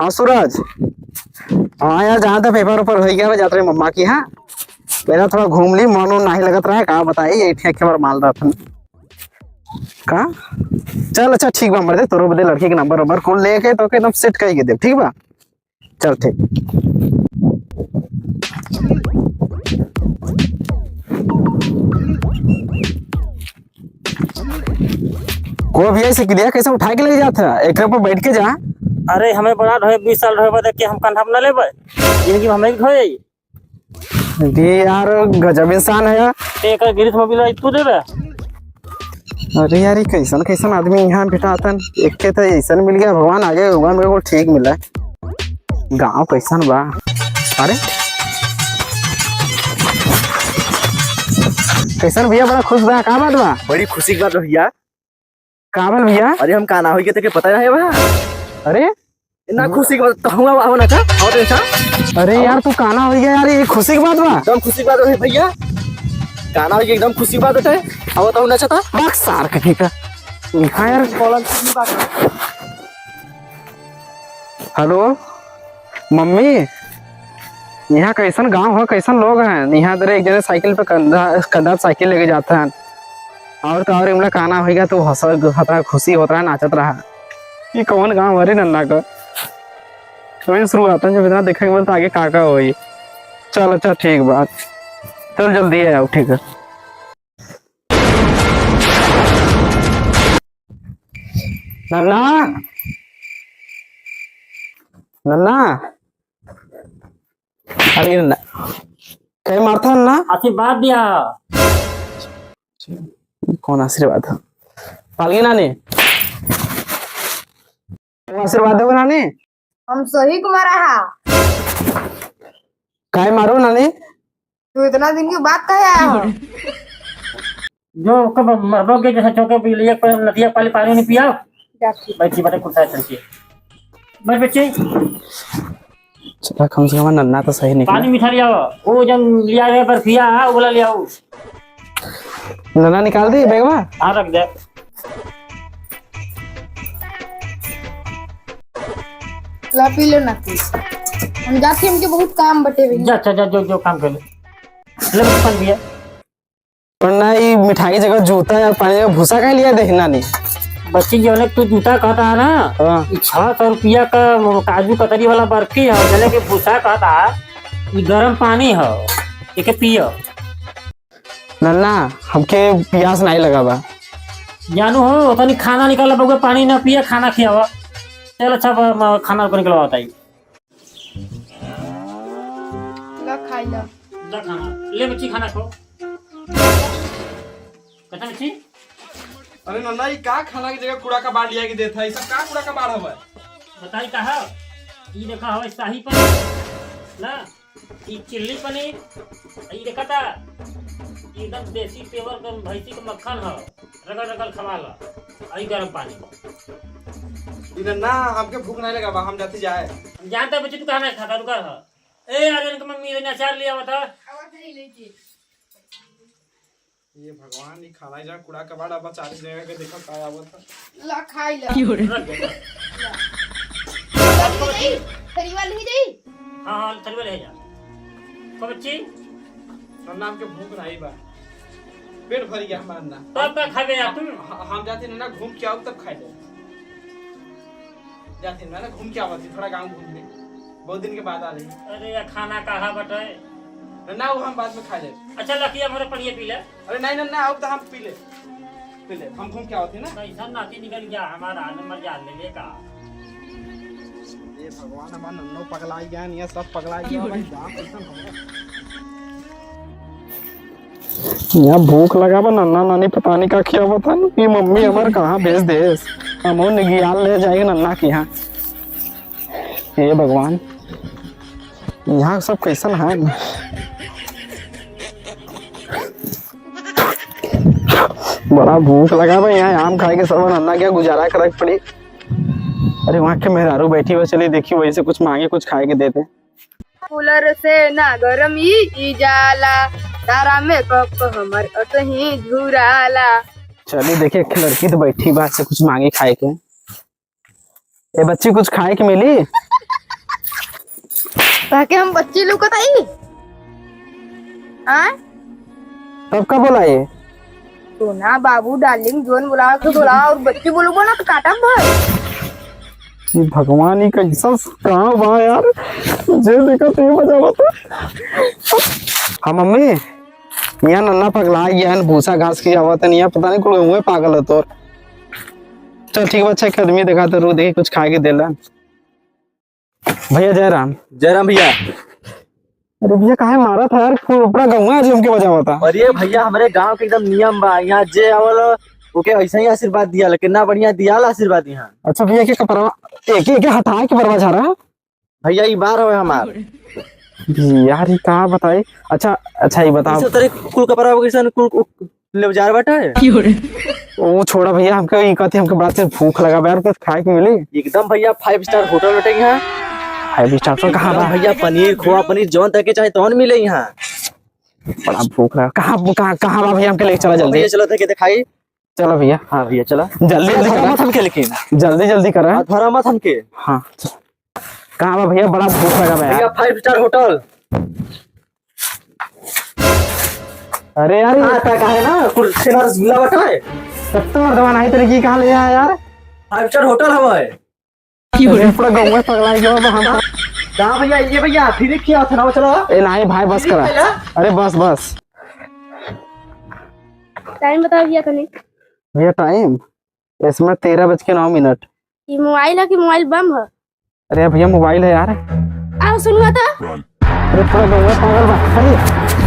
हाँ सूरज, हाँ यार जहाँ तक पेपर ऊपर हो गया जाते रहे मम्मा की। हाँ पहले थोड़ा घूम ली, मन नहीं लगत रहा है कहा बताई ये ठेके बार माल रहा था का। चल अच्छा ठीक बा, मर दे तोरो बदे लड़की के नंबर वंबर कौन लेके तो एकदम सेट करके दे, ठीक बा। चल ठीक। को भी ऐसे क्रिया कैसे उठा के ले जाता है, एक पर बैठ के जा। अरे हमें बड़ा ढोए 20 साल ढोए देख के हम कंधा न लेबे, जिंदगी में हमें ढोए ये यार गजब इंसान है यार। एक गिरिश मोबिल तू देबे। अरे यार ये कैसन कैसन आदमी यहाँ बिठातन, एक के तो ऐसा मिल गया, भगवान आगे होगा मेरे को ठीक मिला। गांव कैसन बा। अरे कैसन भैया, बड़ा खुश बा, का बात बा? बड़ी खुशी की बात है भैया। काबल भैया? अरे हम काना हो गए थे पता है बा। अरे इतना खुशी की बात कहूँगा आओ ना का और इंसान। अरे यार तू काना हो गया यार, ये खुशी की बात बा। एकदम खुशी की बात है भैया, काना हो गया एकदम खुशी की बात है। अब बताओ ना चाहता बाक सार कहीं का। हाँ यार हेलो मम्मी, यहाँ कैसन गांव है, कैसन लोग हैं यहाँ। तेरे एक जने साइकिल पे कंधा साइकिल लेके जाते हैं, और तो और इमला काना होगा तो हंसा खुशी होता है, नाचत रहा। ये कौन गांव हरे नन्ना का शुरुआत जब इतना देखा के तो आगे काका हो। चल अच्छा ठीक बात, चल जल्दी आओ ठीक है। नन्ना नन्ना, अरे नन्ना कहीं मारता नन्ना। आशीर्वाद दिया। कौन आशीर्वाद है? पालगी नानी, आशीर्वाद दो नानी। हम सही को मारा है। काहे मारो नानी? तू इतना दिन की बात कहे आया हो? जो कब मरोगे जैसे चौके पे लिए पर नदिया पानी पानी नहीं पिया। बैठी बैठे कुर्ता चलती है बस बच्चे। चला कम से कम नन्ना तो सही निकला। पानी मीठा लिया वो जब लिया गया बर्फिया वो वाला लिया। नन्ना निकाल दी बैगवा। हाँ रख दे। ला पी लो ना तू, हम जाते हमके बहुत काम बटे हुए। जा जा जो जो काम कर ले बचपन भी है। पर ना ये मिठाई जगह जूता या पानी जगह भूसा का लिया देख नानी। बच्ची जो है तू जूता कहता है ना, हाँ। 600 रुपया का काजू कतरी वाला बर्फी है, जले के भूसा कहता है। ये गर्म पानी है, एक पियो। नन्ना हमके प्यास नहीं लगा बा। जानू हो तो नहीं खाना निकाला बगैर पानी ना पिया खाना खियावा। चल अच्छा खाना को निकलवा बताइए। ला खाई ला। जा खाना ले बच्ची, खाना खो। कहता बच्ची अरे नन्ना ये का खाना की जगह कूड़ा का बाढ़ लिया के देता है, ये सब का कूड़ा का बाढ़ है? बताई कहा ये देखा हो शाही पनीर ना, ये चिल्ली पनीर, ये देखा था एकदम देसी पेवर का भैंसी का मक्खन है, रगड़ रगड़ खवा ला। आई गर्म पानी। ये नन्ना हमके भूख नहीं लगा बा, हम जाते जाए। जानता बच्चे तू कहाँ खाता रुका है। ए आर्यन का मम्मी ने अचार लिया बता। ये भगवान ये खाना जगह कूड़ा का बाढ़ अब 40 जगह के देखो का आवत है। ला खाई ला। रख दे। थरी वाली ही दई। हाँ हाँ थरवे ले जा। को बच्ची नन्ना हमके भूख नहीं बा, पेट भर गया हमारा नन्ना। तब का खावे यार तुम। हम जाते नन्ना घूम के आओ तब खाए ले। जाते नन्ना घूम के आवत थोड़ा गांव घूम ले, बहुत दिन के बाद आ रही। अरे यार खाना कहा बटे नन्ना वो हम बाद में खा ले। अच्छा लकिया हमारे पनिया पी ले। अरे नहीं नन्ना आओ तो हम पी ले, हम घूम के आवत है ना। कैसा नाती निकल गया हमारा नंबर जान ले लेगा। ये भगवान हमारा नन्नो पगला गया, ये सब पगला गया भाई। यहाँ भूख लगा बा, नन्ना नानी पता नहीं का किया बता। ये मम्मी हमारे कहाँ भेज दे, हम निगियाल ले जाएंगे नन्ना के यहाँ। हे भगवान यहाँ सब कैसन है। बड़ा भूख लगा भाई, यहाँ आम खाए के सब नन्ना क्या गुजारा कर पड़ी। अरे वहाँ के मेहरारू बैठी हुई, चलिए देखी वही से कुछ मांगे कुछ खाए के देते। कूलर से ना गरम ही जाला, तारा में कप हमर अतही झुराला। चलिए देखिए लड़की तो बैठी बात से कुछ मांगे खाए के। ए बच्ची कुछ खाए के मिली? ताकि हम बच्ची लोग बताई हाँ तब का बोला ये? सोना बाबू डार्लिंग जोन बुला तो बोला और बच्ची बोलोगे ना तो काटा भाई। ये भगवान ही कैसा कहाँ बा यार, मुझे देखा तो ये मजा बता। हाँ मम्मी, यहाँ नन्ना पगला गया है, भूसा घास की आवत है, यहाँ पता नहीं कोई हुए पागल है तो। चल ठीक है, अच्छा एक आदमी देखा तो रू देखी कुछ खा के दे ला। भैया जयराम। जयराम भैया। अरे भैया काहे मारा था यार, पूरा गाँव आज हमके बजा हुआ था। अरे भैया हमारे गांव के एकदम नियम बा, यहाँ जे आवल ओके ऐसा ही आशीर्वाद दिया, लेकिन ना बढ़िया दिया आशीर्वाद यहाँ। अच्छा भैया के कपड़ा एक हटा के परवा जा रहा है भैया ये बार हो हमार यार, ये कहाँ बताए। अच्छा ये बताओ तेरे कुल कपड़ा कैसा कुल ले जा बैठा है। वो छोड़ा भैया, हमको ये कहते हमको बड़ा से भूख लगा यार, कुछ खाए के मिली। एकदम भैया 5 स्टार होटल बैठे यहाँ। 5 स्टार तो कहाँ बा भैया, पनीर खोआ पनीर जौन तक के चाहे तौन मिले यहाँ। बड़ा भूख लगा। कहाँ बा भैया, हमके लेके चला जल्दी। चलो थे दिखाई। चलो भैया। हाँ भैया चला जल्दी मत हमके, लेकिन जल्दी करा धरा मत हमके। हाँ कहाँ बा भैया, बड़ा भूख लगा भैया 5 स्टार होटल। अरे यार है ना कुर्सी रसगुल्ला बैठा है। सब तो मर्दवा नहीं तेरे की कहाँ ले आया यार। 5 स्टार होटल हवा है। पूरा गाँव में पगला गया हम। कहाँ भैया, ये भैया फिर क्या था ना, चलो। ए नहीं भाई बस करा। अरे बस टाइम बता भैया तने। भैया टाइम इसमें 13:09। ये मोबाइल है कि मोबाइल बम है? अरे भैया मोबाइल है यार। आओ सुनवा था। अरे पूरा गाँव में पागल बा।